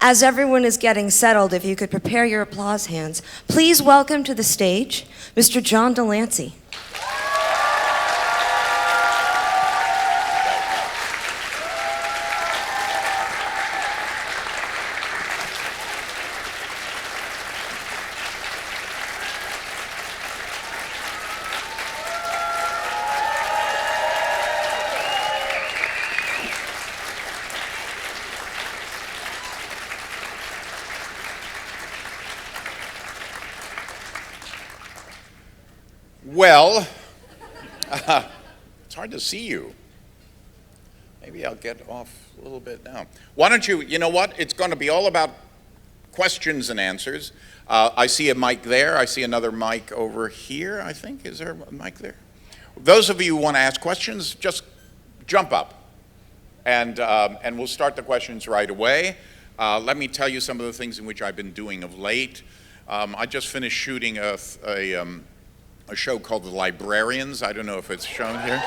As everyone is getting settled, if you could prepare your applause hands, please welcome to the stage Mr. John DeLancie. Well, it's hard to see you. Maybe I'll get off a little bit now. Why don't you know what? It's going to be all about questions and answers. I see a mic there. I see another mic over here, I think. Is there a mic there? Those of you who want to ask questions, just jump up. And we'll start the questions right away. Let me tell you some of the things in which I've been doing of late. I just finished shooting a show called The Librarians. I don't know if it's shown here.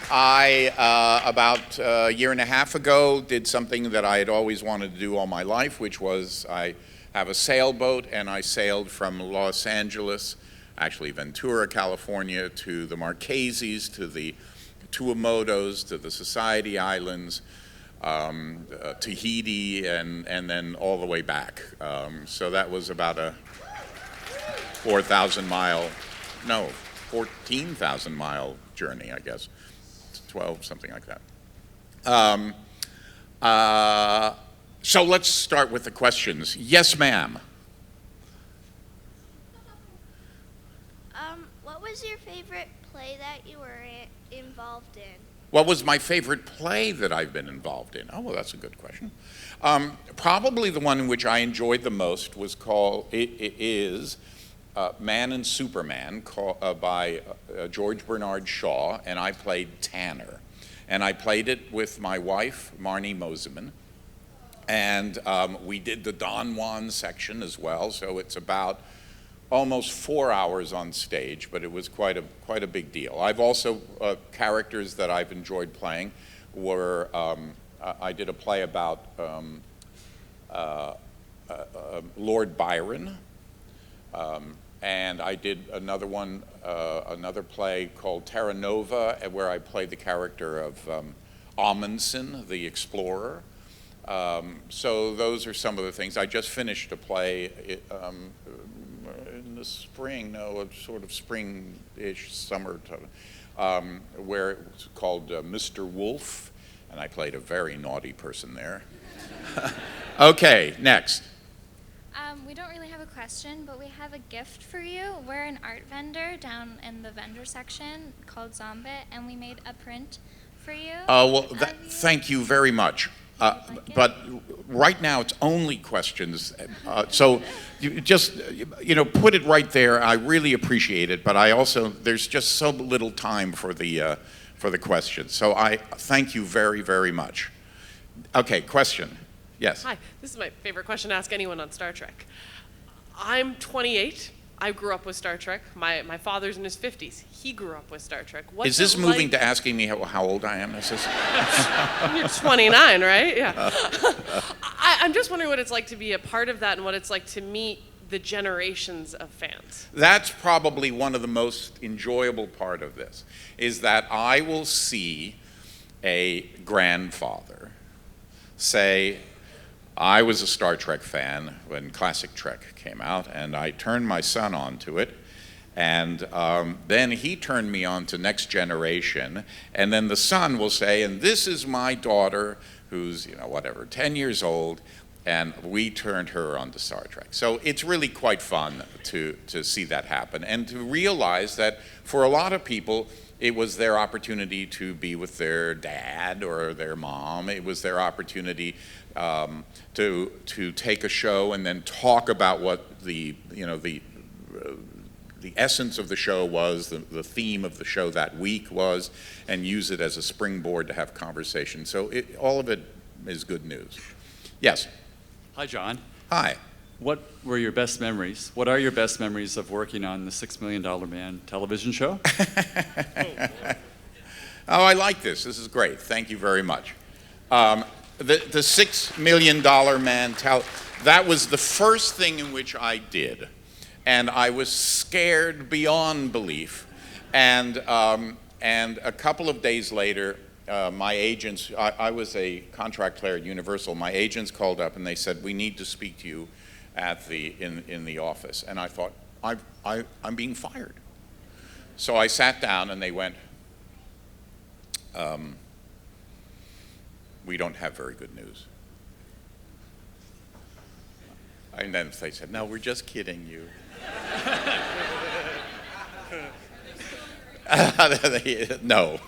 I, about a year and a half ago, did something that I had always wanted to do all my life, which was I have a sailboat, and I sailed from Los Angeles, actually Ventura, California, to the Marquesas, to the Tuamotus, to the Society Islands, Tahiti, and then all the way back. So that was about a 14,000 mile journey, I guess. 12, something like that. So let's start with the questions. Yes, ma'am. What was your favorite play that you were involved in? What was my favorite play that I've been involved in? Oh, well, that's a good question. Probably the one in which I enjoyed the most was is Man and Superman by George Bernard Shaw, and I played Tanner. And I played it with my wife, Marnie Moseman. And we did the Don Juan section as well, so it's about almost 4 hours on stage, but it was quite a big deal. I've also, characters that I've enjoyed playing were, I did a play about Lord Byron, and I did another play called Terra Nova, where I played the character of Amundsen, the explorer. So those are some of the things. I just finished a play in the spring, a sort of spring-ish summer, where it was called Mr. Wolf, and I played a very naughty person there. Okay, next. We don't really have a question, but we have a gift for you. We're an art vendor down in the vendor section called Zombit, and we made a print for you. Thank you very much. But right now it's only questions, so you just put it right there. I really appreciate it, but there's just so little time for the questions. So I thank you very, very much. Okay, question. Yes. Hi, this is my favorite question to ask anyone on Star Trek. I'm 28. I grew up with Star Trek. My father's in his 50s. He grew up with Star Trek. Is this moving to asking me how old I am? Is this? You're 29, right? Yeah. I'm just wondering what it's like to be a part of that and what it's like to meet the generations of fans. That's probably one of the most enjoyable part of this, is that I will see a grandfather say, I was a Star Trek fan when Classic Trek came out, and I turned my son on to it, and then he turned me on to Next Generation, and then the son will say, and this is my daughter who's, 10 years old, and we turned her on to Star Trek. So it's really quite fun to see that happen, and to realize that for a lot of people, it was their opportunity to be with their dad or their mom. It was their opportunity to take a show and then talk about what the essence of the show was, the theme of the show that week was, and use it as a springboard to have conversation. So all of it is good news. Yes. Hi, John. Hi. What were your best memories? What are your best memories of working on the $6 Million Man television show? Oh, I like this. This is great. Thank you very much. The $6 million man, that was the first thing in which I did. And I was scared beyond belief. And a couple of days later, my agents, I was a contract player at Universal, my agents called up and they said, we need to speak to you in the office. And I thought, I'm being fired. So I sat down and they went, we don't have very good news. And then they said, no, we're just kidding you. No.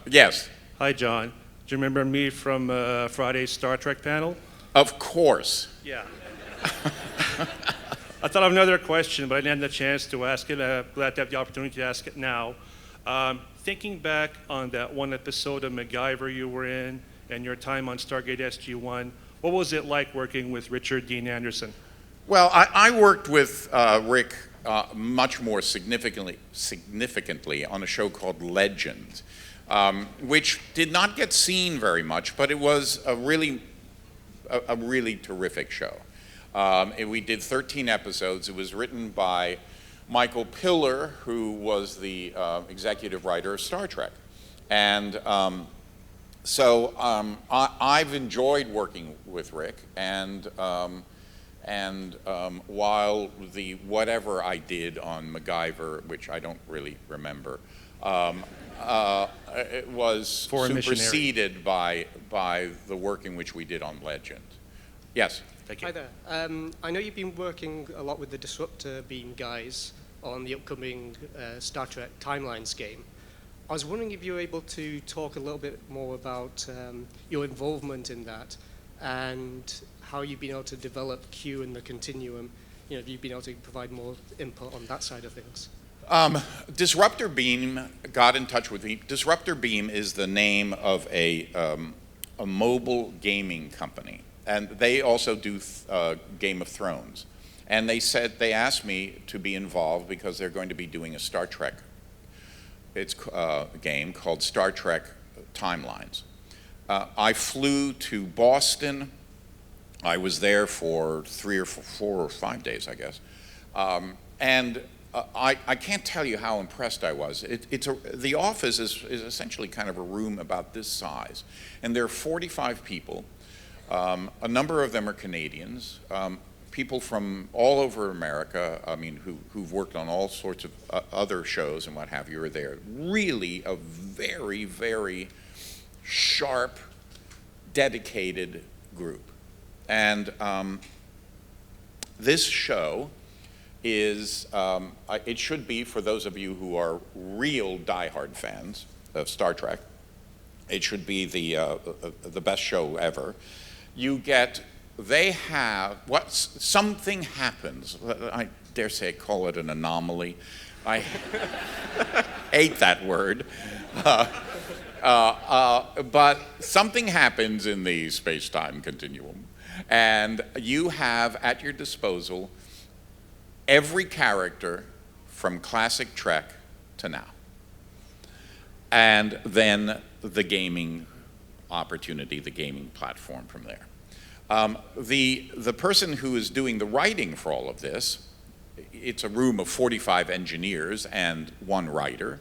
Yes. Hi, John. Do you remember me from Friday's Star Trek panel? Of course. Yeah. I thought of another question, but I didn't have the chance to ask it. Glad to have the opportunity to ask it now. Thinking back on that one episode of MacGyver you were in and your time on Stargate SG-1, what was it like working with Richard Dean Anderson? Well, I worked with Rick much more significantly on a show called Legend, which did not get seen very much, but it was a really terrific show. We did 13 episodes. It was written by Michael Piller, who was the executive writer of Star Trek. And so I've enjoyed working with Rick, and while the whatever I did on MacGyver, which I don't really remember, it was superseded by the work in which we did on Legend. Yes? Thank you. Hi there. I know you've been working a lot with the Disruptor Beam guys on the upcoming Star Trek Timelines game. I was wondering if you were able to talk a little bit more about your involvement in that and how you've been able to develop Q and the Continuum. You know, have you been able to provide more input on that side of things? Disruptor Beam got in touch with me. Disruptor Beam is the name of a mobile gaming company, and they also do Game of Thrones. And they asked me to be involved because they're going to be doing a Star Trek game called Star Trek Timelines. I flew to Boston. I was there for 3 or 4 or 5 days, I guess. And I can't tell you how impressed I was. The office is essentially kind of a room about this size. And there are 45 people. A number of them are Canadians. People from all over America, I mean, who've worked on all sorts of other shows and what have you are there. Really a very, very sharp, dedicated group. And this show is, it should be for those of you who are real diehard fans of Star Trek, it should be the best show ever. Something happens, I dare say call it an anomaly. I hate that word. But something happens in the space-time continuum, and you have at your disposal every character from classic Trek to now, and then the gaming opportunity, the gaming platform from there. The person who is doing the writing for all of this, it's a room of 45 engineers and 1 writer,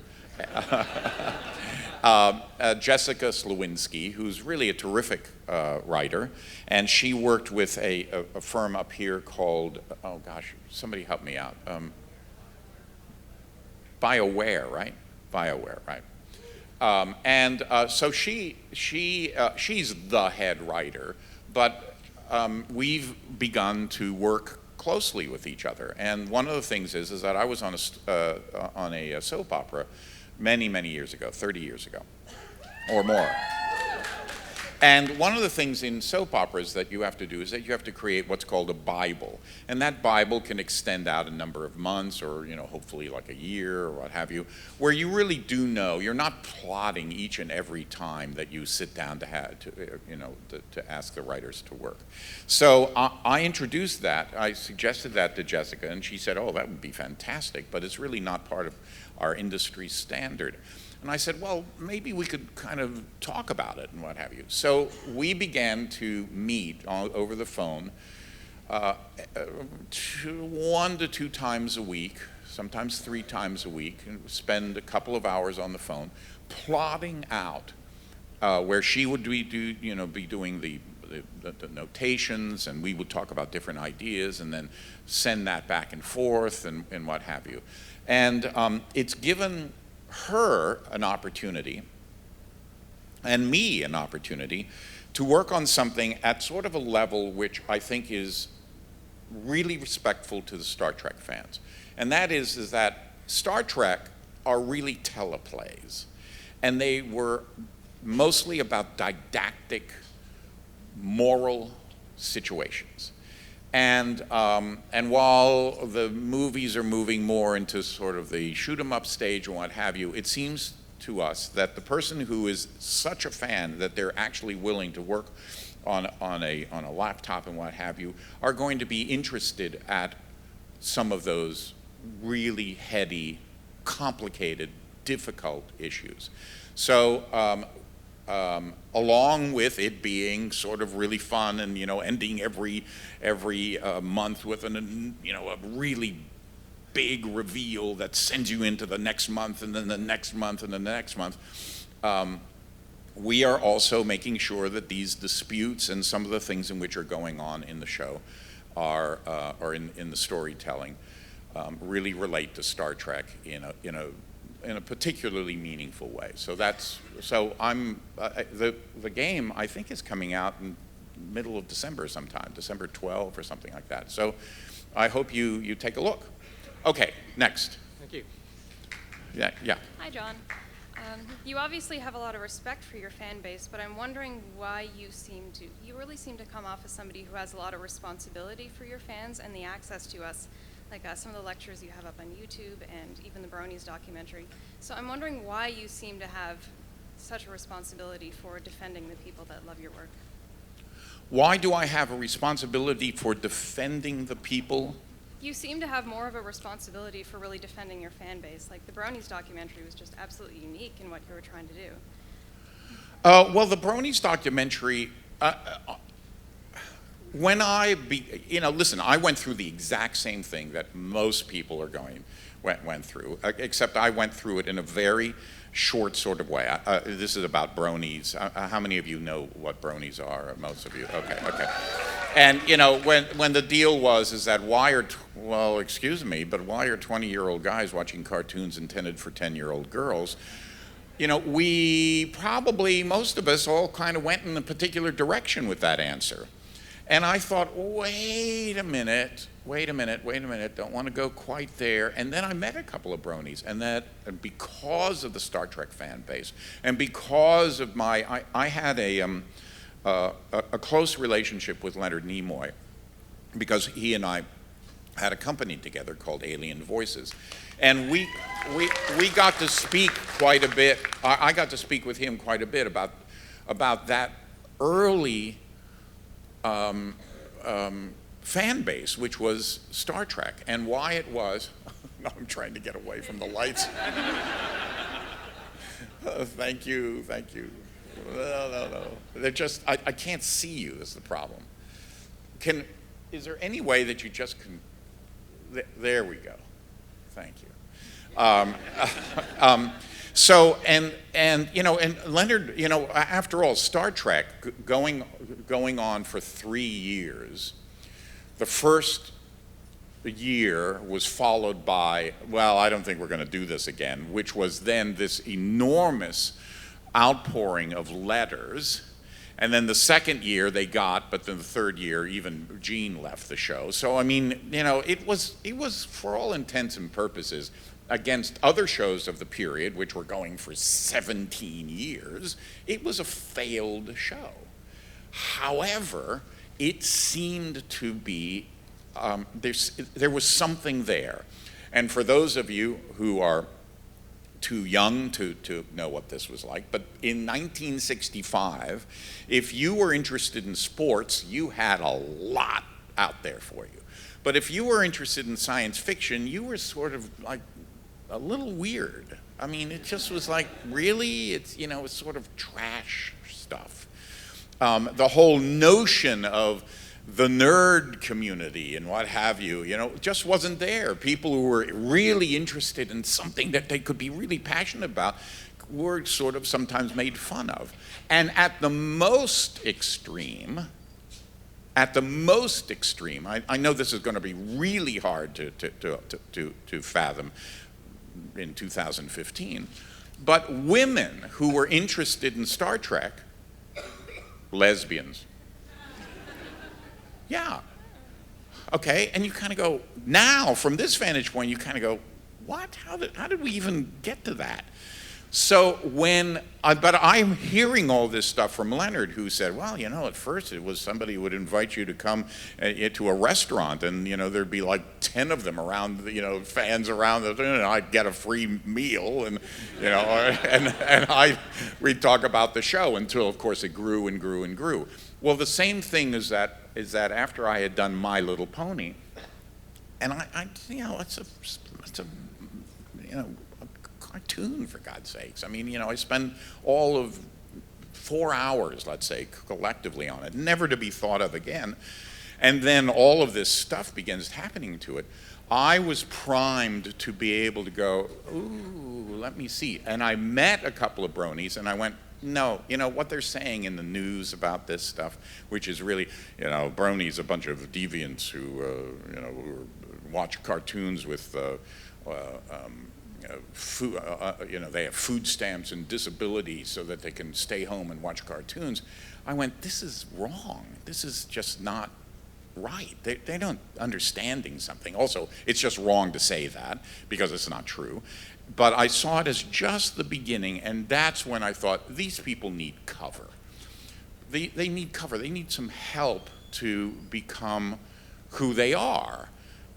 Jessica Slowinski, who's really a terrific writer, and she worked with a firm up here called, oh gosh, somebody help me out, BioWare, right? BioWare, right? So she's the head writer, but we've begun to work closely with each other. And one of the things is that I was on a soap opera many, many years ago, 30 years ago or more. And one of the things in soap operas that you have to do is that you have to create what's called a Bible. And that Bible can extend out a number of months or, hopefully like a year or what have you, where you really do know, you're not plotting each and every time that you sit down to ask the writers to work. So I introduced that, I suggested that to Jessica, and she said, oh, that would be fantastic, but it's really not part of our industry standard. And I said, well, maybe we could kind of talk about it and what have you. So we began to meet over the phone 1 to 2 times a week, sometimes 3 times a week, and spend a couple of hours on the phone plotting out where she would be doing the notations, and we would talk about different ideas and then send that back and forth and what have you. And it's given her an opportunity and me an opportunity to work on something at sort of a level which I think is really respectful to the Star Trek fans. And that is that Star Trek are really teleplays. And they were mostly about didactic, moral situations. And while the movies are moving more into sort of the shoot 'em up stage and what have you, it seems to us that the person who is such a fan that they're actually willing to work on a laptop and what have you are going to be interested at some of those really heady, complicated, difficult issues. So along with it being sort of really fun and ending every month with a really big reveal that sends you into the next month and then the next month and then the next month, we are also making sure that these disputes and some of the things in which are going on in the show are in the storytelling really relate to Star Trek in a particularly meaningful way. So I'm the game I think is coming out in middle of December sometime, December 12 or something like that. So I hope you take a look. Okay, next. Thank you. Yeah. Hi, John. You obviously have a lot of respect for your fan base, but I'm wondering why you really seem to come off as somebody who has a lot of responsibility for your fans and the access to us, like some of the lectures you have up on YouTube and even the Bronies documentary. So I'm wondering why you seem to have such a responsibility for defending the people that love your work. Why do I have a responsibility for defending the people? You seem to have more of a responsibility for really defending your fan base. Like the Bronies documentary was just absolutely unique in what you were trying to do. Well, the Bronies documentary, when listen, I went through the exact same thing that most people went through, except I went through it in a very short sort of way. This is about Bronies. How many of you know what Bronies are? Most of you. Okay. And when the deal was that why are 20-year-old guys watching cartoons intended for 10-year-old girls? We probably, most of us all kind of went in a particular direction with that answer. And I thought, wait a minute, don't want to go quite there. And then I met a couple of Bronies, and because of the Star Trek fan base, and because of I had a close relationship with Leonard Nimoy, because he and I had a company together called Alien Voices. And we got to speak quite a bit. I got to speak with him quite a bit about that early fan base, which was Star Trek, and why it was. No, I'm trying to get away from the lights. Thank you. No. They're just, I can't see you is the problem. Is there any way that you just can, there we go. Thank you. So, and Leonard, after all, Star Trek going on for 3 years, the first year was followed by, well, I don't think we're going to do this again, which was then this enormous outpouring of letters. And then the second year they got, but then the third year, even Gene left the show. So, I mean, it was for all intents and purposes, against other shows of the period, which were going for 17 years, it was a failed show. However, it seemed to be, there was something there. And for those of you who are too young to know what this was like, but in 1965, if you were interested in sports, you had a lot out there for you. But if you were interested in science fiction, you were sort of like a little weird. I mean, it just was like, really? It's, it's sort of trash stuff. The whole notion of the nerd community and what have you, just wasn't there. People who were really interested in something that they could be really passionate about were sort of sometimes made fun of. And at the most extreme, I know this is going to be really hard to fathom in 2015, but women who were interested in Star Trek, lesbians. Yeah. Okay, and you kind of go, now from this vantage point, you kind of go, what? How did we even get to that? So but I'm hearing all this stuff from Leonard, who said, well, at first it was somebody who would invite you to come to a restaurant, and, there'd be like 10 of them around, fans around, and I'd get a free meal, and, and we'd talk about the show until, of course, it grew and grew and grew. Well, the same thing is that after I had done My Little Pony, and it's a cartoon, for God's sakes. I mean, I spend all of 4 hours, let's say, collectively on it, never to be thought of again. And then all of this stuff begins happening to it. I was primed to be able to go, ooh, let me see. And I met a couple of bronies, and I went, no, what they're saying in the news about this stuff, which is really, bronies, a bunch of deviants who watch cartoons with food, they have food stamps and disability so that they can stay home and watch cartoons. I went, this is wrong. This is just not right. They don't understanding something. Also, it's just wrong to say that because it's not true. But I saw it as just the beginning, and that's when I thought, these people need cover. They need cover. They need some help to become who they are.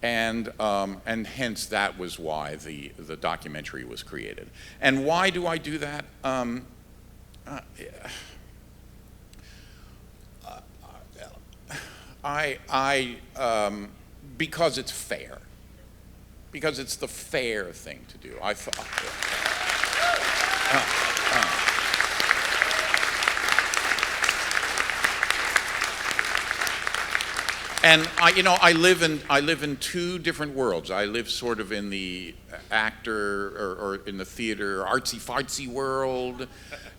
And hence that was why the documentary was created. And why do I do that? Because it's fair. Because it's the fair thing to do. I thought. And I live in two different worlds. I live sort of in the actor or in the theater artsy fartsy world,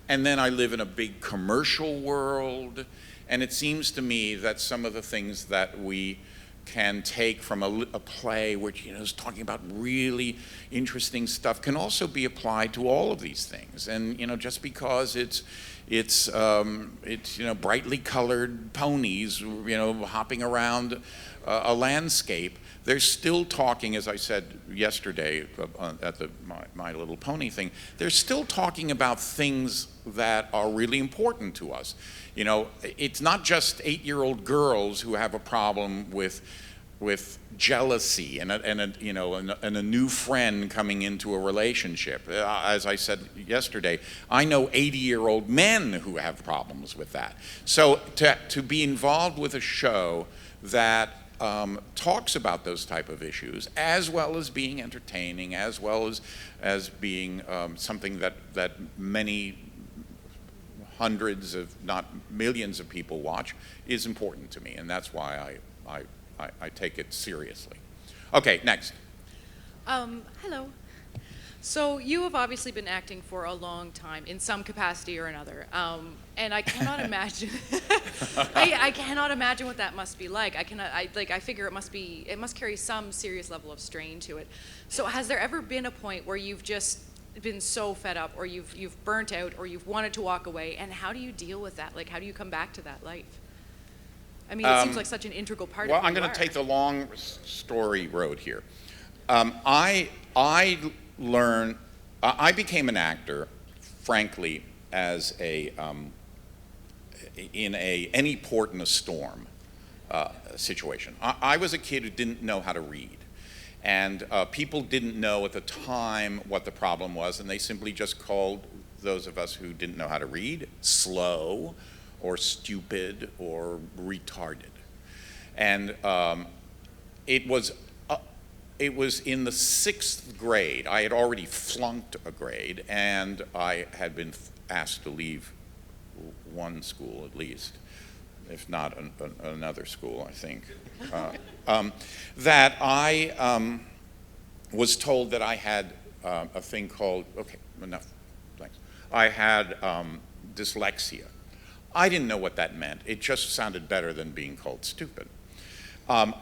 and then I live in a big commercial world. And it seems to me that some of the things that we can take from a play, which is talking about really interesting stuff, can also be applied to all of these things. And just because it's brightly colored ponies hopping around a landscape, they're still talking, as I said yesterday at the My Little Pony thing, they're still talking about things that are really important to us. It's not just 8-year-old girls who have a problem with jealousy and a new friend coming into a relationship. As I said yesterday, I know 80-year-old men who have problems with that. So to be involved with a show that talks about those type of issues, as well as being entertaining, as well as being something that many hundreds, if not millions of people watch, is important to me, and that's why I take it seriously. Okay, next. Hello. So you have obviously been acting for a long time in some capacity or another, and I cannot imagine. I cannot imagine what that must be like. I figure it must carry some serious level of strain to it. So has there ever been a point where you've just been so fed up, or you've burnt out, or you've wanted to walk away, and how do you deal with that? Like, how do you come back to that life? I mean, it seems like such an integral part of who you are. Well, I'm going to take the long story road here. I became an actor, frankly, as in any port in a storm situation. I was a kid who didn't know how to read. And people didn't know at the time what the problem was, and they simply just called those of us who didn't know how to read slow or stupid or retarded. And it was it was in the 6th grade. I had already flunked a grade, and I had been asked to leave one school at least, if not another school, I think. That I was told that I had a thing called, okay, enough, thanks. I had dyslexia. I didn't know what that meant. It just sounded better than being called stupid. When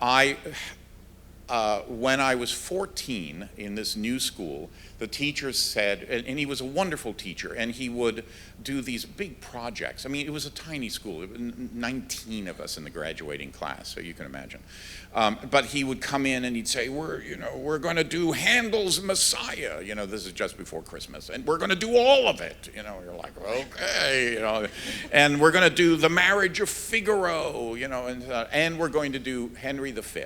I was 14 in this new school, the teachers said, and he was a wonderful teacher, and he would do these big projects. I mean, it was a tiny school, 19 of us in the graduating class, so you can imagine. But he would come in and he'd say, we're going to do Handel's Messiah. This is just before Christmas, and we're going to do all of it. You're like, okay, and we're going to do The Marriage of Figaro, and we're going to do Henry V.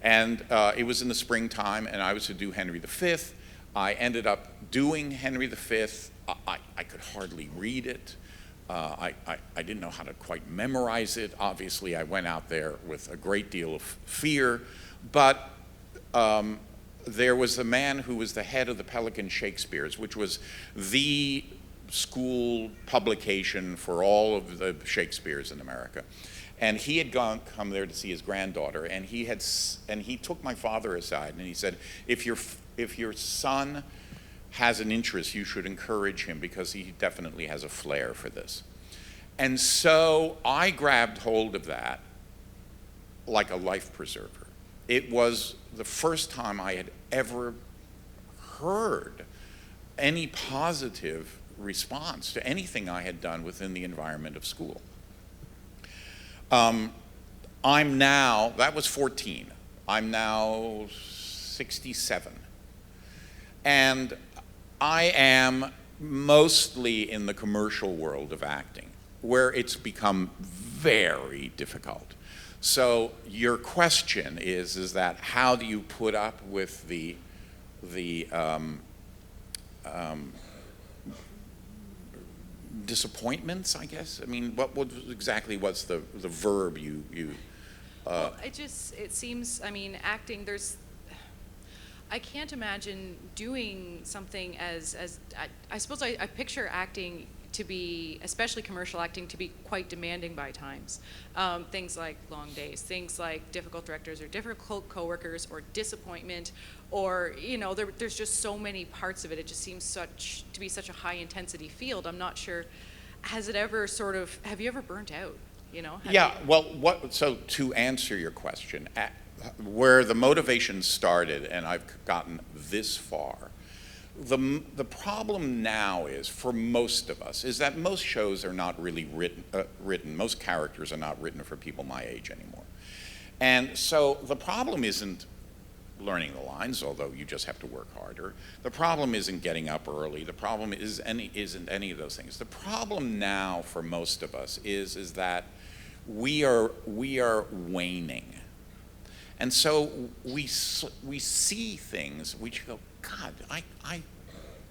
And it was in the springtime, and I was to do Henry V. I ended up doing Henry V. I could hardly read it. I didn't know how to quite memorize it. Obviously, I went out there with a great deal of fear. But there was a man who was the head of the Pelican Shakespeare's, which was the school publication for all of the Shakespeares in America. And he had come there to see his granddaughter, and he took my father aside, and he said, if your son has an interest, you should encourage him, because he definitely has a flair for this. And so I grabbed hold of that like a life preserver. It was the first time I had ever heard any positive response to anything I had done within the environment of school. I'm now, that was 14, I'm now 67. And I am mostly in the commercial world of acting, where it's become very difficult. So your question is that how do you put up with the disappointments, I guess? I mean, exactly what's the verb you Well, it seems, I mean, acting, I can't imagine doing something I suppose I picture acting to be, especially commercial acting, to be quite demanding by times. Things like long days, things like difficult directors or difficult coworkers or disappointment, or, there's just so many parts of it. It just seems to be such a high intensity field. I'm not sure, have you ever burnt out? So to answer your question, where the motivation started, and I've gotten this far, the problem now is, for most of us, is that most shows are not really written, most characters are not written for people my age anymore. And so the problem isn't learning the lines, although you just have to work harder. The problem isn't getting up early. The problem isn't any of those things. The problem now for most of us is that we are waning. And so we see things, we go, God,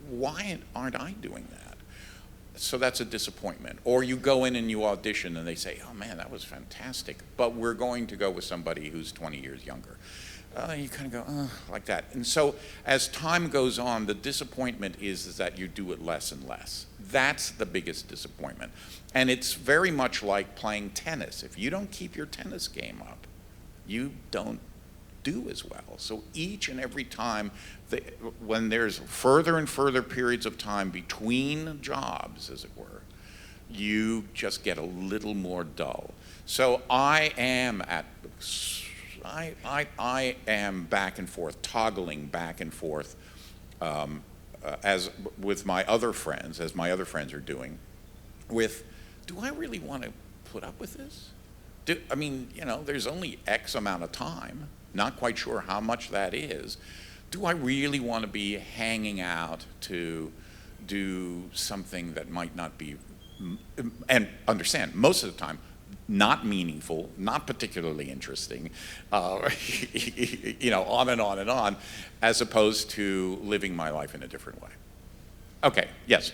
why aren't I doing that? So that's a disappointment. Or you go in and you audition and they say, oh man, that was fantastic, but we're going to go with somebody who's 20 years younger. You kind of go, like that. And so as time goes on, the disappointment is that you do it less and less. That's the biggest disappointment. And it's very much like playing tennis. If you don't keep your tennis game up, you don't do as well. So each and every time, when there's further and further periods of time between jobs, as it were, you just get a little more dull. So I am back and forth, toggling back and forth, as with my other friends, as my other friends are doing, with, do I really want to put up with this? There's only X amount of time, not quite sure how much that is. Do I really want to be hanging out to do something that might not be, and understand, most of the time, not meaningful, not particularly interesting, on and on and on, as opposed to living my life in a different way. Okay, yes.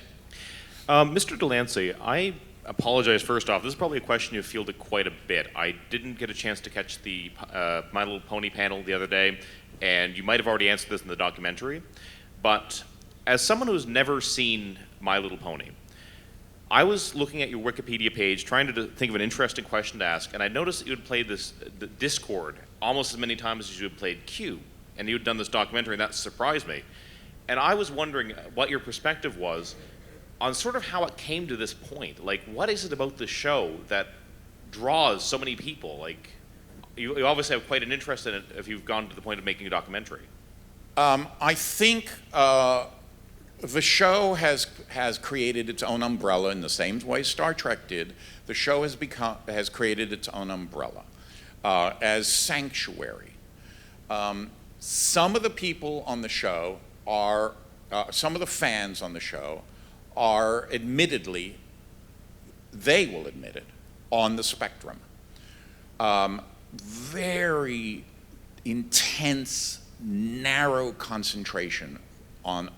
Mr. DeLancie, I apologize first off. This is probably a question you've fielded quite a bit. I didn't get a chance to catch the My Little Pony panel the other day, and you might have already answered this in the documentary, but as someone who's never seen My Little Pony, I was looking at your Wikipedia page trying to think of an interesting question to ask, and I noticed that you had played the Discord almost as many times as you had played Q, and you had done this documentary, and that surprised me. And I was wondering what your perspective was on sort of how it came to this point. Like, what is it about the show that draws so many people? Like, you obviously have quite an interest in it if you've gone to the point of making a documentary. I think the show has created its own umbrella in the same way Star Trek did. The show has created its own umbrella as sanctuary. Some of the people on the show are, some of the fans on the show are admittedly, they will admit it, on the spectrum. Very intense, narrow concentration on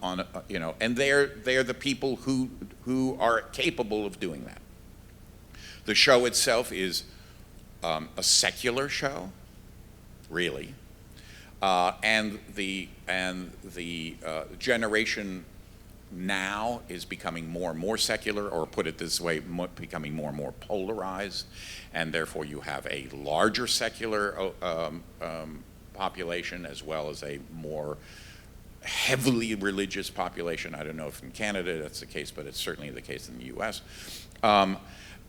you know, and they're the people who are capable of doing that. The show itself is a secular show, really, and the generation now is becoming more and more secular, or put it this way, becoming more and more polarized, and therefore you have a larger secular population as well as a more heavily religious population. I don't know if in Canada that's the case, but it's certainly the case in the US.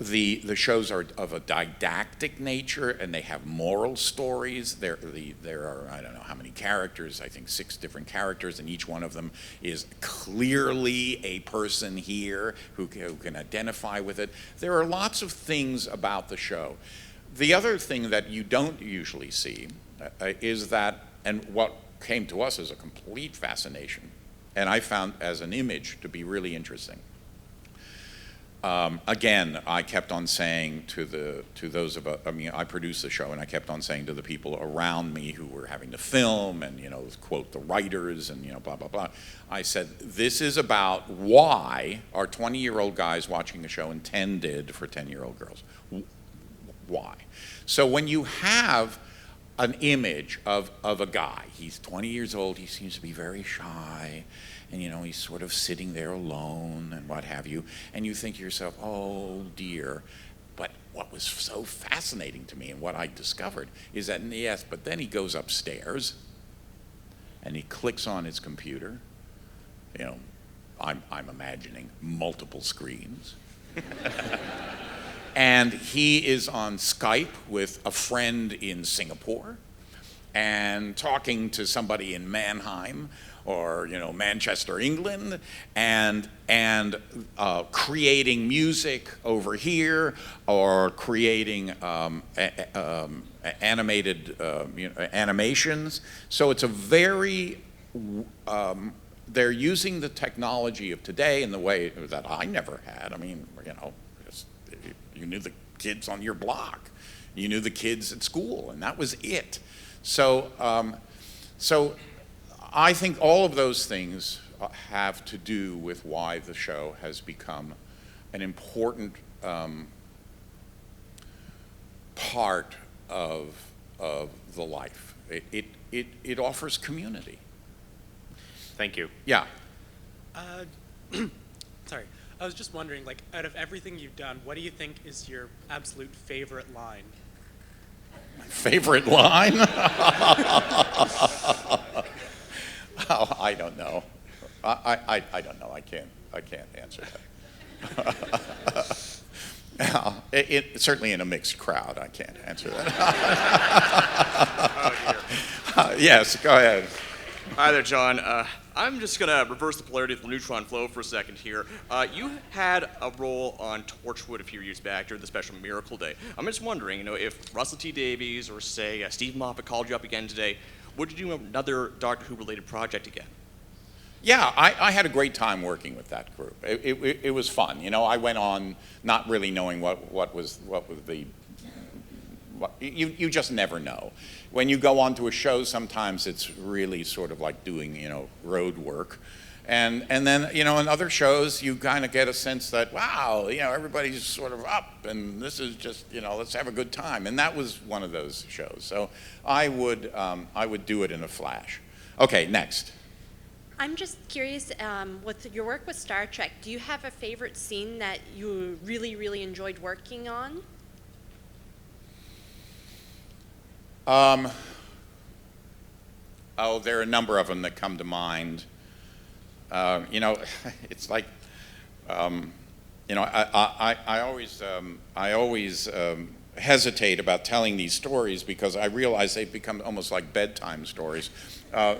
The shows are of a didactic nature, and they have moral stories. There are, I don't know how many characters, I think 6 different characters, and each one of them is clearly a person here who can identify with it. There are lots of things about the show. The other thing that you don't usually see is that, and what came to us as a complete fascination, and I found as an image to be really interesting. Again, I kept on saying to those of us, I mean, I produced the show, and I kept on saying to the people around me who were having to film, and, you know, quote the writers, and, you know, blah, blah, blah. I said, this is about why are 20-year-old guys watching a show and 10 did for 10-year-old girls. Why? So when you have an image of a guy, he's 20 years old, he seems to be very shy, and, you know, he's sort of sitting there alone and what have you, and you think to yourself, oh dear. But what was so fascinating to me and what I discovered is that, yes, but then he goes upstairs and he clicks on his computer. You know, I'm imagining multiple screens. And he is on Skype with a friend in Singapore and talking to somebody in Mannheim, or, you know, Manchester, England, and creating music over here, or creating animated you know, animations. So it's a very they're using the technology of today in the way that I never had. I mean, you know, you knew the kids on your block, you knew the kids at school, and that was it. So so I think all of those things have to do with why the show has become an important part of the life. It offers community. Thank you. Yeah. Sorry, I was just wondering, like, out of everything you've done, what do you think is your absolute favorite line? My favorite line? Oh, I don't know. I don't know. I can't answer that. Certainly in a mixed crowd, I can't answer that. Yes, go ahead. Hi there, John. I'm just going to reverse the polarity of the neutron flow for a second here. You had a role on Torchwood a few years back during the special Miracle Day. I'm just wondering, you know, if Russell T Davies or, say, Steve Moffat called you up again today, would you do another Doctor Who-related project again? Yeah, I had a great time working with that group. It was fun. You know, I went on not really knowing what was the. You just never know. When you go onto a show, sometimes it's really sort of like doing, you know, road work, And then, in other shows, you kind of get a sense that, wow, everybody's sort of up, and this is just, let's have a good time. And that was one of those shows. So I would do it in a flash. Okay, next. I'm just curious, with your work with Star Trek, do you have a favorite scene that you really, really enjoyed working on? There are a number of them that come to mind. It's like, I always hesitate about telling these stories because I realize they've become almost like bedtime stories.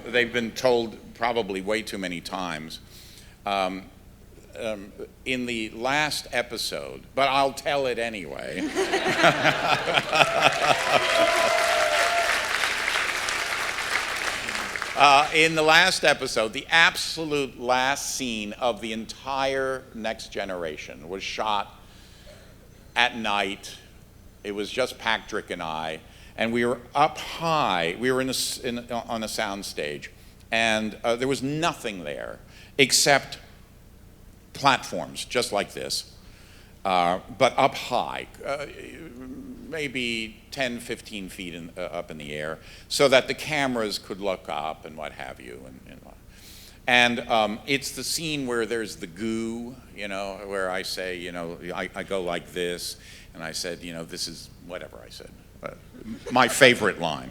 They've been told probably way too many times. In the last episode, but I'll tell it anyway. In the last episode, the absolute last scene of the entire Next Generation was shot at night. It was just Patrick and I, and we were up high. We were on a sound stage, and there was nothing there except platforms, just like this, but up high, maybe 10, 15 feet up in the air, so that the cameras could look up and what have you. And it's the scene where there's the goo, where I say, I go like this, and I said, this is whatever I said. My favorite line.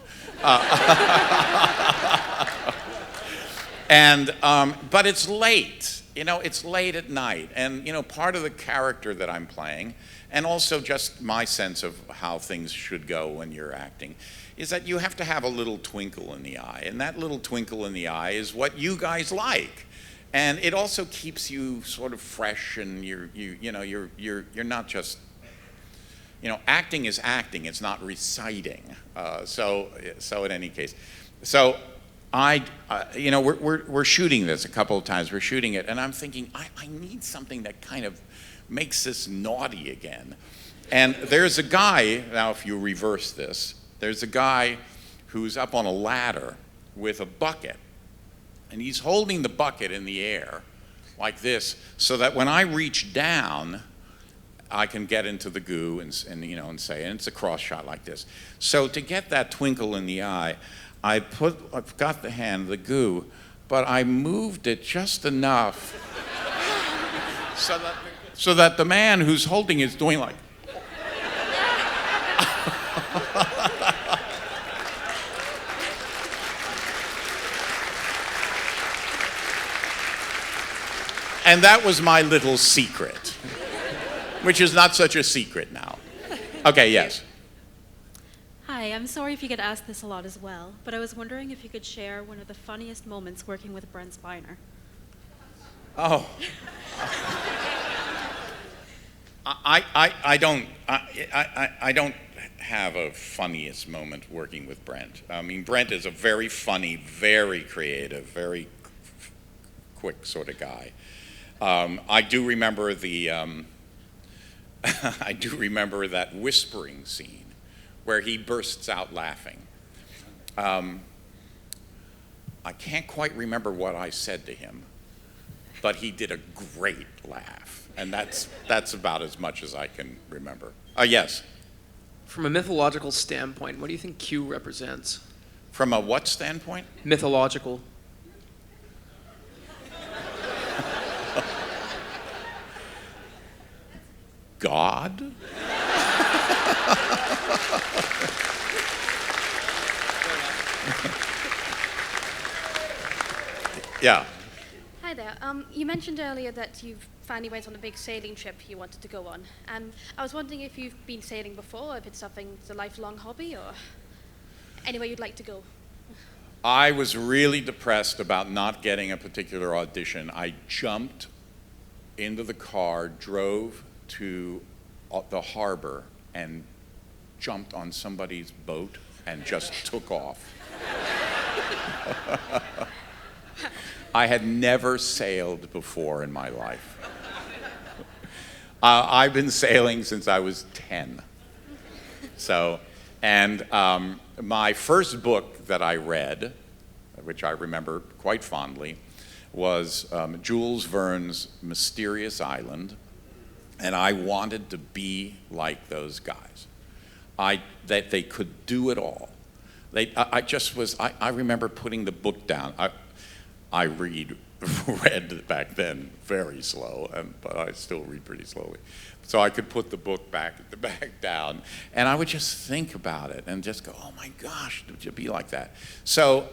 But it's late. It's late at night, and part of the character that I'm playing, and also just my sense of how things should go when you're acting, is that you have to have a little twinkle in the eye, and that little twinkle in the eye is what you guys like, and it also keeps you sort of fresh, and you're not just, acting is acting, it's not reciting. So in any case, so. We're shooting this a couple of times. We're shooting it, and I'm thinking, I need something that kind of makes this naughty again. And there's a guy, now if you reverse this, there's a guy who's up on a ladder with a bucket, and he's holding the bucket in the air like this, so that when I reach down, I can get into the goo and say, and it's a cross shot like this. So to get that twinkle in the eye, I've got the hand, the goo, but I moved it just enough so that the man who's holding it is doing like. And that was my little secret, which is not such a secret now. Okay, yes. Hi, I'm sorry if you get asked this a lot as well, but I was wondering if you could share one of the funniest moments working with Brent Spiner. Oh. I don't have a funniest moment working with Brent. I mean, Brent is a very funny, very creative, very quick sort of guy. I do remember I do remember that whispering scene where he bursts out laughing. I can't quite remember what I said to him, but he did a great laugh, and that's about as much as I can remember. Yes? From a mythological standpoint, what do you think Q represents? From a what standpoint? Mythological. God? Yeah. Hi there. You mentioned earlier that you finally went on a big sailing trip you wanted to go on. I was wondering if you've been sailing before, if it's a lifelong hobby, or anywhere you'd like to go. I was really depressed about not getting a particular audition. I jumped into the car, drove to the harbor, and jumped on somebody's boat and just took off. I had never sailed before in my life. I've been sailing since I was 10. So, and my first book that I read, which I remember quite fondly, was Jules Verne's Mysterious Island, and I wanted to be like those guys. That they could do it all. I remember putting the book down. I read back then very slow, but I still read pretty slowly. So I could put the book back down, and I would just think about it and just go, oh my gosh, would you be like that? So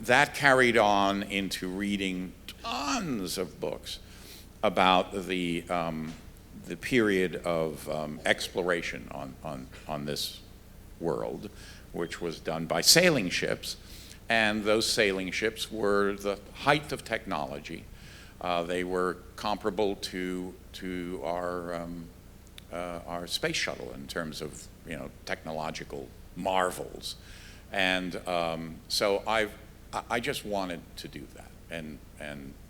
that carried on into reading tons of books about the period of exploration on this world, which was done by sailing ships. And those sailing ships were the height of technology. They were comparable to our space shuttle in terms of technological marvels. And so I just wanted to do that, and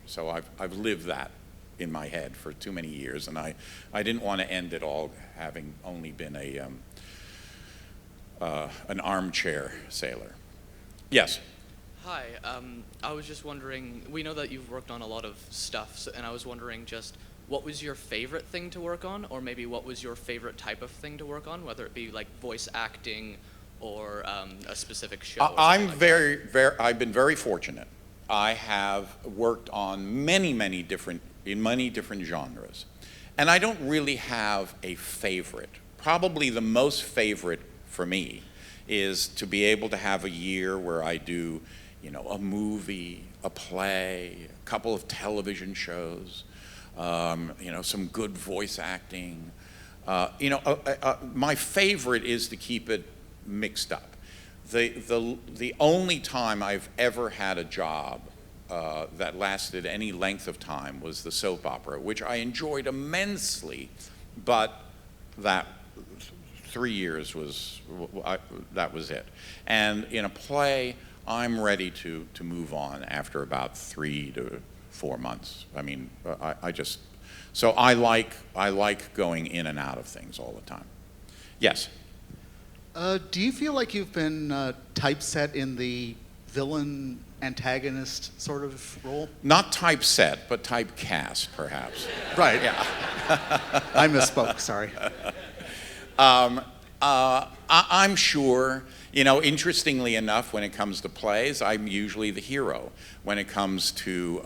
so I've lived that in my head for too many years, and I didn't want to end it all having only been an armchair sailor. Yes. Hi, I was just wondering, we know that you've worked on a lot of stuff, and I was wondering just what was your favorite thing to work on, or maybe what was your favorite type of thing to work on, whether it be like voice acting or a specific show? I've been very fortunate. I have worked on many different genres, and I don't really have a favorite. Probably the most favorite for me is to be able to have a year where I do, a movie, a play, a couple of television shows, some good voice acting. My favorite is to keep it mixed up. The only time I've ever had a job that lasted any length of time was the soap opera, which I enjoyed immensely, but that 3 years was it. And in a play, I'm ready to move on after about 3 to 4 months. I mean, so I like going in and out of things all the time. Yes. Do you feel like you've been typeset in the villain antagonist sort of role? Not typeset, but typecast, perhaps. Right. Yeah. I misspoke. Sorry. I'm sure. Interestingly enough, when it comes to plays, I'm usually the hero. When it comes to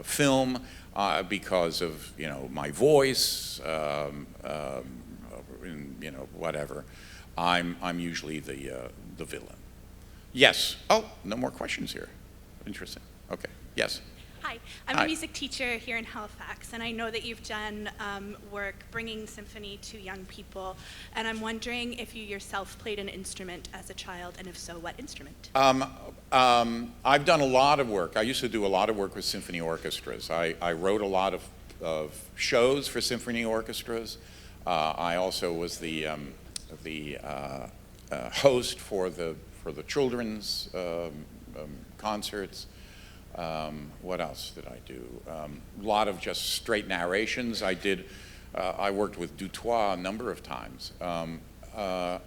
film, because of my voice, whatever, I'm usually the villain. Yes. Oh, no more questions here. Interesting. Okay. Yes. Hi, I'm a music teacher here in Halifax, and I know that you've done work bringing symphony to young people, and I'm wondering if you yourself played an instrument as a child, and if so, what instrument? I've done a lot of work. I used to do a lot of work with symphony orchestras. I wrote a lot of shows for symphony orchestras. I also was the host for the children's concerts. What else did I do? A lot of just straight narrations. I worked with Dutoit a number of times. I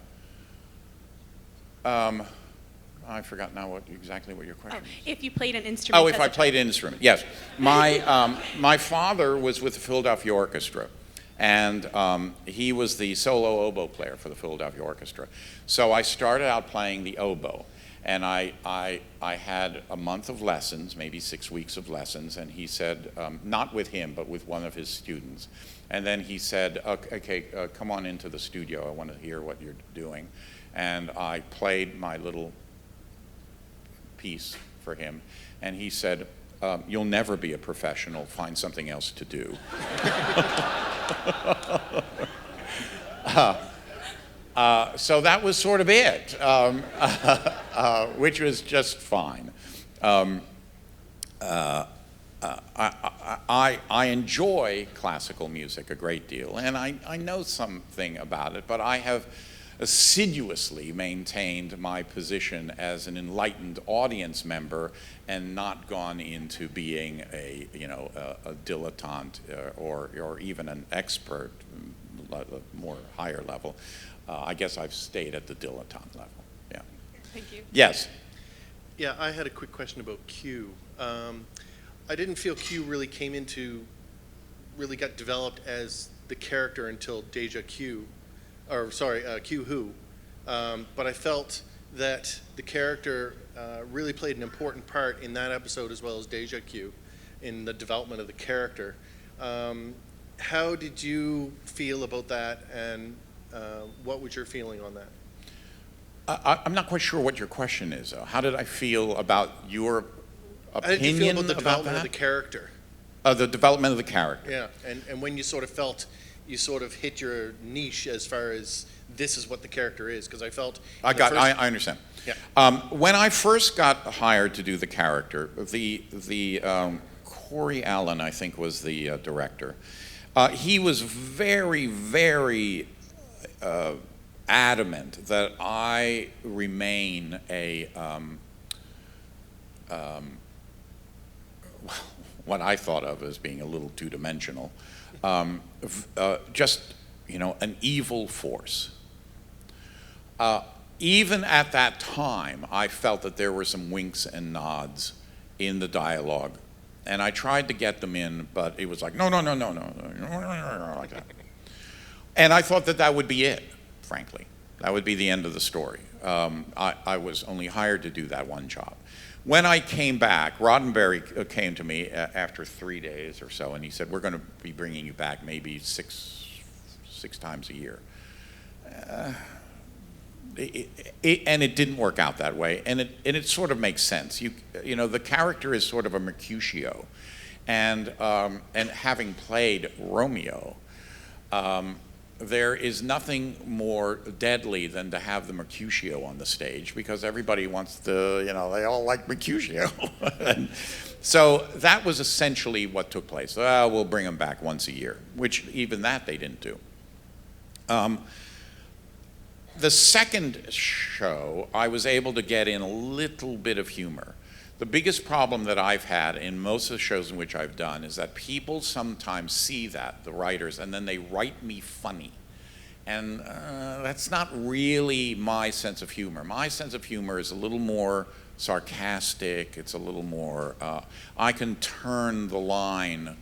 forgot now exactly what your question is. If you played an instrument. Oh, if I played an instrument, yes. My father was with the Philadelphia Orchestra, and he was the solo oboe player for the Philadelphia Orchestra. So I started out playing the oboe. And I had a month of lessons, maybe 6 weeks of lessons, and he said, not with him, but with one of his students. And then he said, okay, come on into the studio. I want to hear what you're doing. And I played my little piece for him. And he said, you'll never be a professional. Find something else to do. So that was sort of it, which was just fine. I enjoy classical music a great deal, and I know something about it, but I have assiduously maintained my position as an enlightened audience member and not gone into being a dilettante or even an expert, more higher level. I guess I've stayed at the dilettante level. Yeah. Thank you. Yes. Yeah, I had a quick question about Q. I didn't feel Q really got developed as the character until Q Who. But I felt that the character really played an important part in that episode as well as Deja Q in the development of the character. How did you feel about that, and what was your feeling on that? I'm not quite sure what your question is, though. How did I feel about your opinion How did you feel about the about development that? of the character? The development of the character. Yeah, and when you sort of felt you sort of hit your niche as far as this is what the character is, because I felt I understand. Yeah. When I first got hired to do the character, Corey Allen, I think, was the director. He was very, very adamant that I remain what I thought of as being a little two-dimensional, just, an evil force. Even at that time, I felt that there were some winks and nods in the dialogue, and I tried to get them in, but it was like, no, like that. And I thought that would be it, frankly. That would be the end of the story. I was only hired to do that one job. When I came back, Roddenberry came to me after 3 days or so, and he said, we're going to be bringing you back maybe six times a year. And it didn't work out that way, and it sort of makes sense. The character is sort of a Mercutio, and having played Romeo, there is nothing more deadly than to have the Mercutio on the stage, because everybody wants to, they all like Mercutio. And so that was essentially what took place. We'll bring him back once a year, which even that they didn't do. The second show, I was able to get in a little bit of humor. The biggest problem that I've had in most of the shows in which I've done is that people sometimes see that, the writers, and then they write me funny. And that's not really my sense of humor. My sense of humor is a little more sarcastic. It's a little more, I can turn the line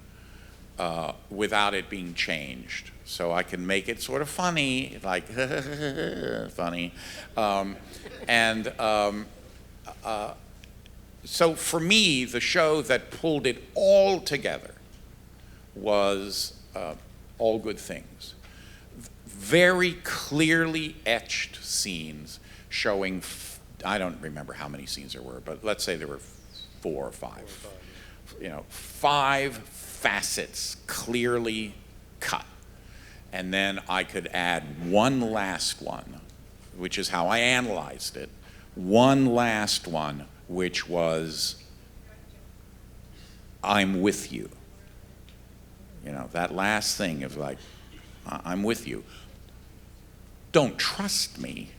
without it being changed. So I can make it sort of funny, like funny. So for me, the show that pulled it all together was All Good Things. Very clearly etched scenes showing, I don't remember how many scenes there were, but let's say there were 4 or 5. 5 facets clearly cut. And then I could add one last one, which is how I analyzed it. One last one, which was, I'm with you. That last thing of like, I'm with you. Don't trust me,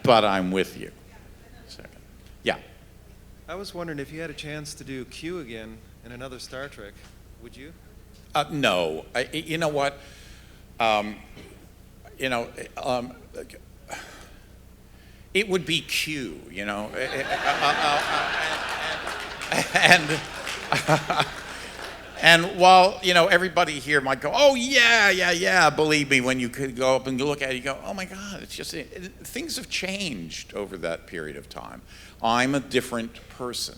but I'm with you. Yeah. I was wondering if you had a chance to do Q again in another Star Trek, would you? No. You know what? It would be Q, and while everybody here might go, oh yeah, believe me, when you could go up and look at it, you go, oh my God, it's just things have changed over that period of time. I'm a different person,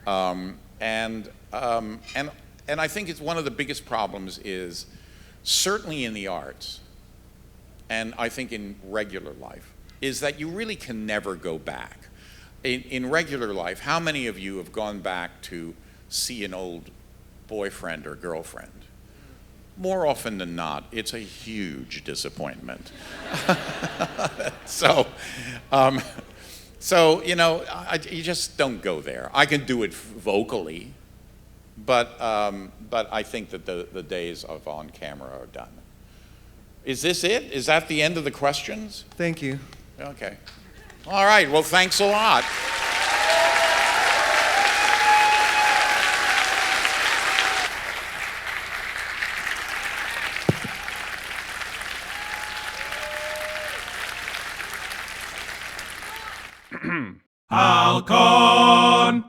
and I think it's one of the biggest problems is certainly in the arts, and I think in regular life, is that you really can never go back. In regular life, how many of you have gone back to see an old boyfriend or girlfriend? More often than not, it's a huge disappointment. So you just don't go there. I can do it vocally, but I think that the days of on camera are done. Is this it? Is that the end of the questions? Thank you. Okay. All right. Well, thanks a lot. Hal-Con!